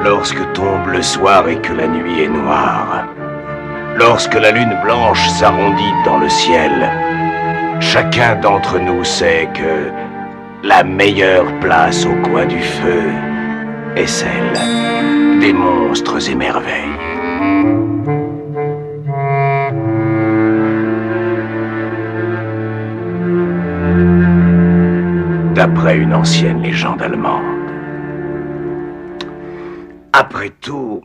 Lorsque tombe le soir et que la nuit est noire, lorsque la lune blanche s'arrondit dans le ciel, chacun d'entre nous sait que la meilleure place au coin du feu est celle des monstres et merveilles. D'après une ancienne légende allemande. Après tout,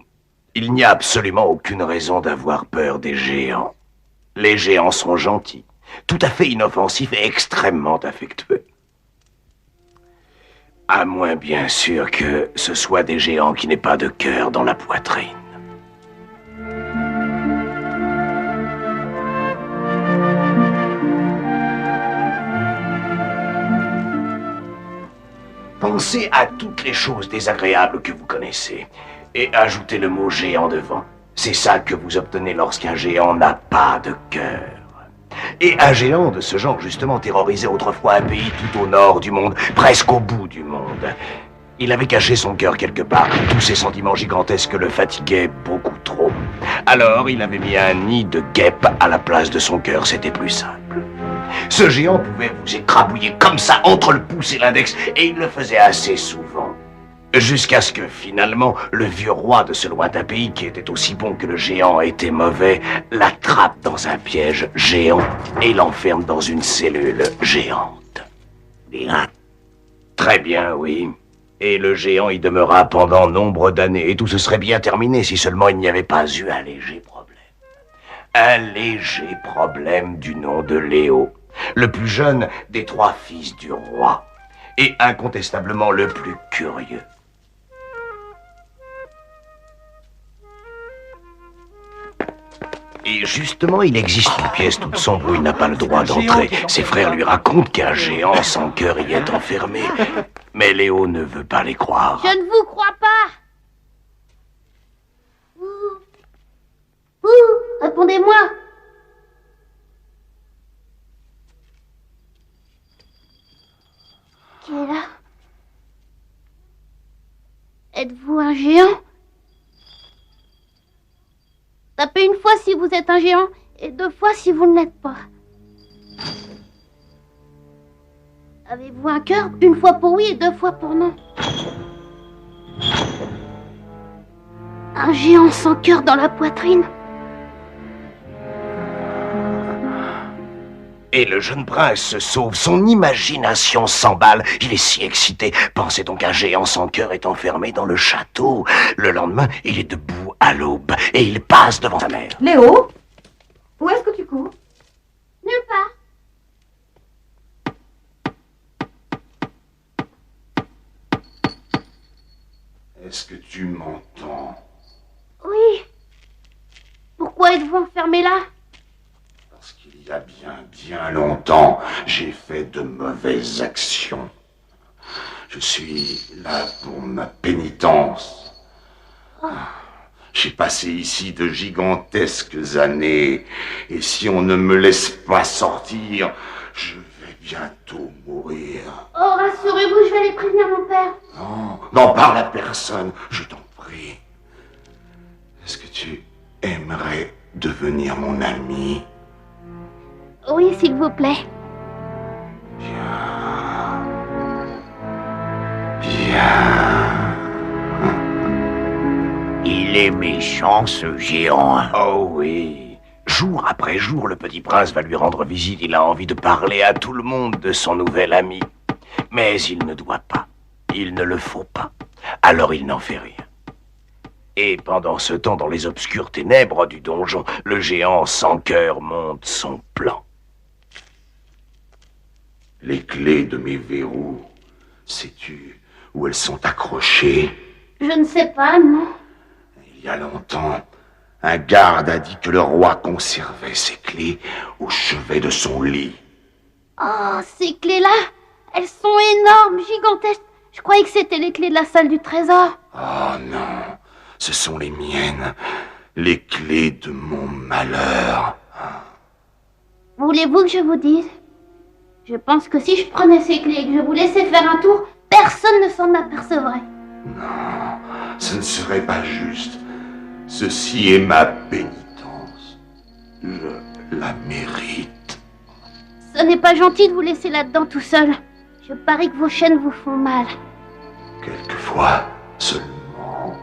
il n'y a absolument aucune raison d'avoir peur des géants. Les géants sont gentils, tout à fait inoffensifs et extrêmement affectueux. À moins, bien sûr, que ce soit des géants qui n'aient pas de cœur dans la poitrine. Pensez à toutes les choses désagréables que vous connaissez et ajoutez le mot géant devant. C'est ça que vous obtenez lorsqu'un géant n'a pas de cœur. Et un géant de ce genre, justement, terrorisait autrefois un pays tout au nord du monde, presque au bout du monde. Il avait caché son cœur quelque part. Tous ces sentiments gigantesques le fatiguaient beaucoup trop. Alors, il avait mis un nid de guêpes à la place de son cœur. C'était plus simple. Ce géant pouvait vous écrabouiller comme ça entre le pouce et l'index, et il le faisait assez souvent. Jusqu'à ce que, finalement, le vieux roi de ce lointain pays, qui était aussi bon que le géant était mauvais, l'attrape dans un piège géant et l'enferme dans une cellule géante. Bien. Très bien, oui. Et le géant y demeura pendant nombre d'années, et tout se serait bien terminé si seulement il n'y avait pas eu un léger problème. Un léger problème du nom de Léo, le plus jeune des 3 fils du roi, et incontestablement le plus curieux. Et justement, il existe une pièce toute sombre où il n'a pas le droit d'entrer. Ses frères lui racontent qu'un géant sans cœur y est enfermé. Mais Léo ne veut pas les croire. Je ne vous crois pas. Répondez-moi. Qui est là? Êtes-vous un géant? Tapez une fois si vous êtes un géant et 2 fois si vous ne l'êtes pas. Avez-vous un cœur? 1 fois pour oui et 2 fois pour non. Un géant sans cœur dans la poitrine. Et le jeune prince se sauve, son imagination s'emballe. Il est si excité. Pensez donc qu'un géant sans cœur est enfermé dans le château. Le lendemain, il est debout à l'aube et il passe devant sa mère. Léo, où est-ce que tu cours? Nulle part. Est-ce que tu m'entends? Oui. Pourquoi êtes-vous enfermé là? Parce qu'il y a bien longtemps, j'ai fait de mauvaises actions. Je suis là pour ma pénitence. J'ai passé ici de gigantesques années, et si on ne me laisse pas sortir, je vais bientôt mourir. Oh, rassurez-vous, je vais aller prévenir mon père. Non, n'en parle à personne, je t'en prie. Est-ce que tu aimerais devenir mon ami? Oui, s'il vous plaît. Bien. Bien. Il est méchant, ce géant. Oh oui. Jour après jour, le petit prince va lui rendre visite. Il a envie de parler à tout le monde de son nouvel ami. Mais il ne doit pas. Il ne le faut pas. Alors il n'en fait rien. Et pendant ce temps, dans les obscures ténèbres du donjon, le géant sans cœur monte son plan. Les clés de mes verrous, sais-tu où elles sont accrochées? Je ne sais pas, non. Il y a longtemps, un garde a dit que le roi conservait ces clés au chevet de son lit. Oh, ces clés-là, elles sont énormes, gigantesques. Je croyais que c'était les clés de la salle du trésor. Oh non, ce sont les miennes, les clés de mon malheur. Voulez-vous que je vous dise? Je pense que si je prenais ces clés et que je vous laissais faire un tour, personne ne s'en apercevrait. Non, ce ne serait pas juste. Ceci est ma pénitence. Je la mérite. Ce n'est pas gentil de vous laisser là-dedans tout seul. Je parie que vos chaînes vous font mal. Quelquefois seulement.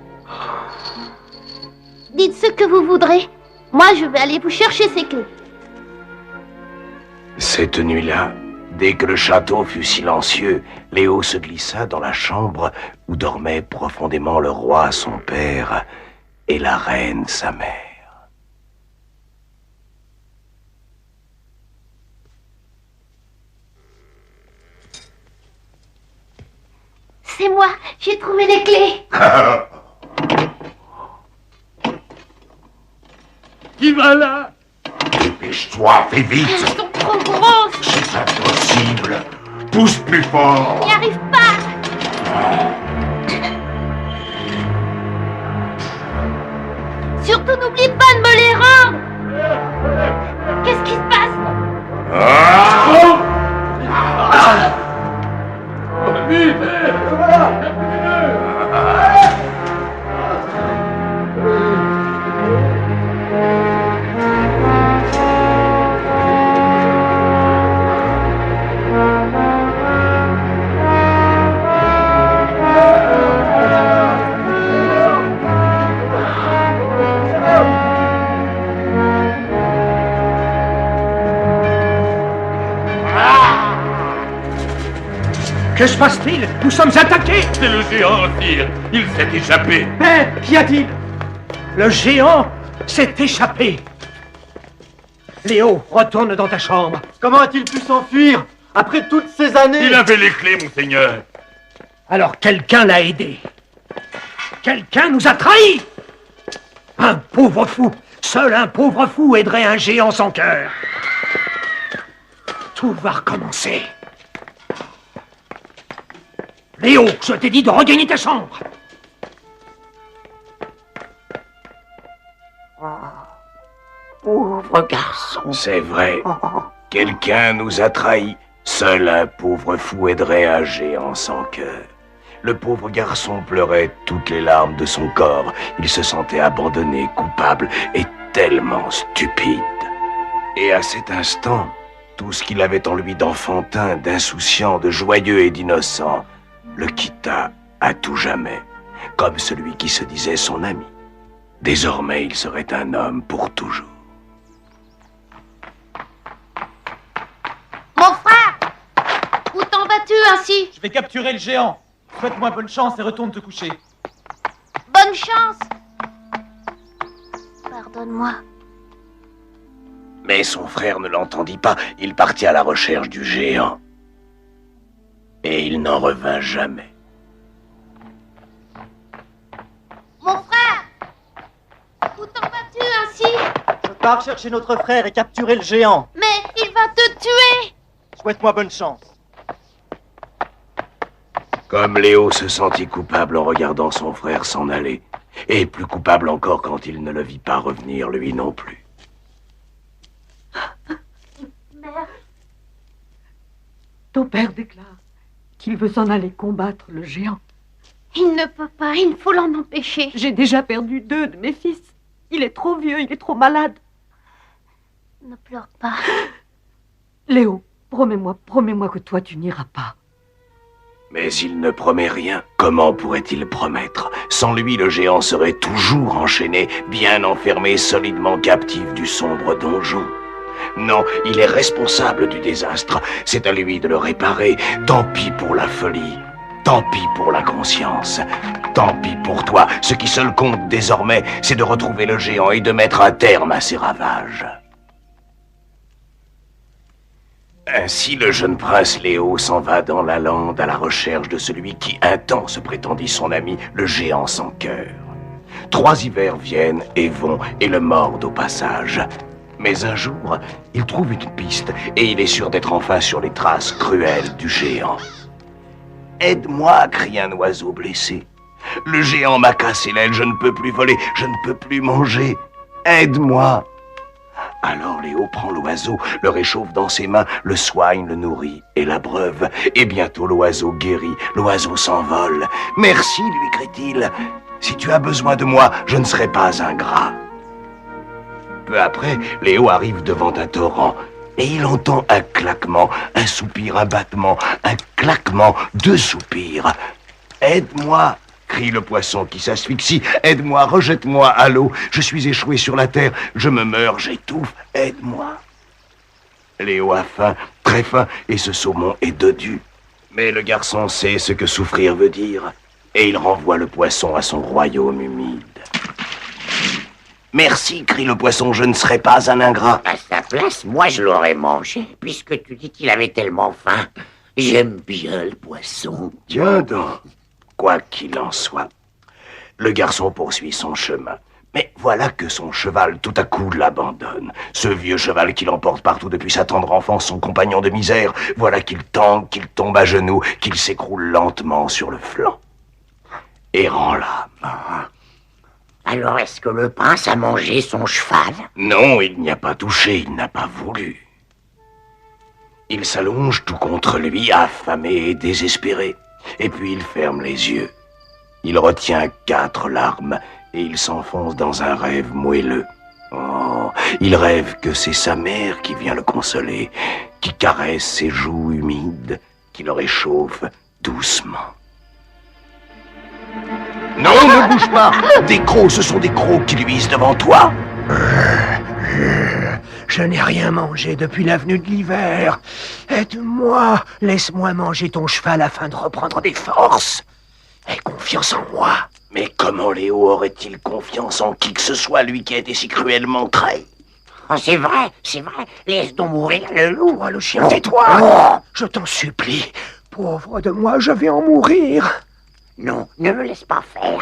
Dites ce que vous voudrez. Moi, je vais aller vous chercher ces clés. Cette nuit-là, dès que le château fut silencieux, Léo se glissa dans la chambre où dormaient profondément le roi, son père, et la reine, sa mère. C'est moi, j'ai trouvé les clés. Qui va là? Dépêche-toi, fais vite. Elles sont trop grosses. C'est impossible. Pousse plus fort. Je n'y arrive pas. Surtout n'oublie pas de me les rendre. Qu'est-ce qui se passe? Que se passe-t-il? Nous sommes attaqués! C'est le géant, sire. Il s'est échappé. Mais qu'y a-t-il? Le géant s'est échappé. Léo, retourne dans ta chambre. Comment a-t-il pu s'enfuir après toutes ces années? Il avait les clés, monseigneur. Alors quelqu'un l'a aidé. Quelqu'un nous a trahis. Un pauvre fou. Seul un pauvre fou aiderait un géant sans cœur. Tout va recommencer. Léo, je t'ai dit de regagner ta chambre. Pauvre garçon. C'est vrai. Quelqu'un nous a trahis. Seul un pauvre fou aiderait un géant sans cœur. Le pauvre garçon pleurait toutes les larmes de son corps. Il se sentait abandonné, coupable et tellement stupide. Et à cet instant, tout ce qu'il avait en lui d'enfantin, d'insouciant, de joyeux et d'innocent le quitta à tout jamais, comme celui qui se disait son ami. Désormais, il serait un homme pour toujours. Mon frère! Où t'en vas-tu ainsi? Je vais capturer le géant. Souhaite-moi bonne chance et retourne te coucher. Bonne chance! Pardonne-moi. Mais son frère ne l'entendit pas. Il partit à la recherche du géant. Et il n'en revint jamais. Mon frère! Où t'en vas-tu ainsi? Je pars chercher notre frère et capturer le géant. Mais il va te tuer! Souhaite-moi bonne chance. Comme Léo se sentit coupable en regardant son frère s'en aller, et plus coupable encore quand il ne le vit pas revenir lui non plus. Mère, Ton père déclare qu'il veut s'en aller combattre le géant. il ne peut pas, il faut l'en empêcher. J'ai déjà perdu 2 de mes fils. Il est trop vieux, il est trop malade. Ne pleure pas. Léo, promets-moi que toi tu n'iras pas. Mais il ne promet rien. Comment pourrait-il promettre? Sans lui, le géant serait toujours enchaîné, bien enfermé, solidement captif du sombre donjon. Non, il est responsable du désastre. C'est à lui de le réparer. Tant pis pour la folie. Tant pis pour l'inconscience. Tant pis pour toi. Ce qui seul compte désormais, c'est de retrouver le géant et de mettre un terme à ses ravages. Ainsi, le jeune prince Léo s'en va dans la lande à la recherche de celui qui un temps se prétendit son ami, le géant sans cœur. 3 hivers viennent et vont et le mordent au passage. Mais un jour, il trouve une piste et il est sûr d'être enfin sur les traces cruelles du géant. « Aide-moi » crie un oiseau blessé. « Le géant m'a cassé l'aile, je ne peux plus voler, je ne peux plus manger. Aide-moi » Alors Léo prend l'oiseau, le réchauffe dans ses mains, le soigne, le nourrit et l'abreuve. Et bientôt l'oiseau guérit, l'oiseau s'envole. « Merci, lui crie-t-il. Si tu as besoin de moi, je ne serai pas ingrat. » Peu après, Léo arrive devant un torrent. Et il entend un claquement, un soupir, un battement, un claquement, 2 soupirs. « Aide-moi !» crie le poisson qui s'asphyxie. « Aide-moi, rejette-moi à l'eau. Je suis échoué sur la terre. Je me meurs, j'étouffe. Aide-moi !» Léo a faim, très faim, et ce saumon est dodu. Mais le garçon sait ce que souffrir veut dire. Et il renvoie le poisson à son royaume humide. « Merci, crie le poisson, je ne serai pas un ingrat. » À sa place, moi je l'aurais mangé, puisque tu dis qu'il avait tellement faim. J'aime bien le poisson. Tiens donc. Quoi qu'il en soit, le garçon poursuit son chemin. Mais voilà que son cheval tout à coup l'abandonne. Ce vieux cheval qu'il emporte partout depuis sa tendre enfance, son compagnon de misère, voilà qu'il tangue, qu'il tombe à genoux, qu'il s'écroule lentement sur le flanc. Errant l'âme. Alors est-ce que le prince a mangé son cheval? Non, il n'y a pas touché, il n'a pas voulu. Il s'allonge tout contre lui, affamé et désespéré. Et puis il ferme les yeux. Il retient 4 larmes et il s'enfonce dans un rêve moelleux. Oh, il rêve que c'est sa mère qui vient le consoler, qui caresse ses joues humides, qui le réchauffe doucement. Non, ne bouge pas! Des crocs, ce sont des crocs qui luisent devant toi. Je n'ai rien mangé depuis la venue de l'hiver. Aide-moi, laisse-moi manger ton cheval afin de reprendre des forces. Aie confiance en moi. Mais comment Léo aurait-il confiance en qui que ce soit, lui qui a été si cruellement trahi? Oh, c'est vrai, laisse donc mourir le loup. Toi, le chien, tais-toi. Je t'en supplie. Pauvre de moi, je vais en mourir. Non, ne me laisse pas faire.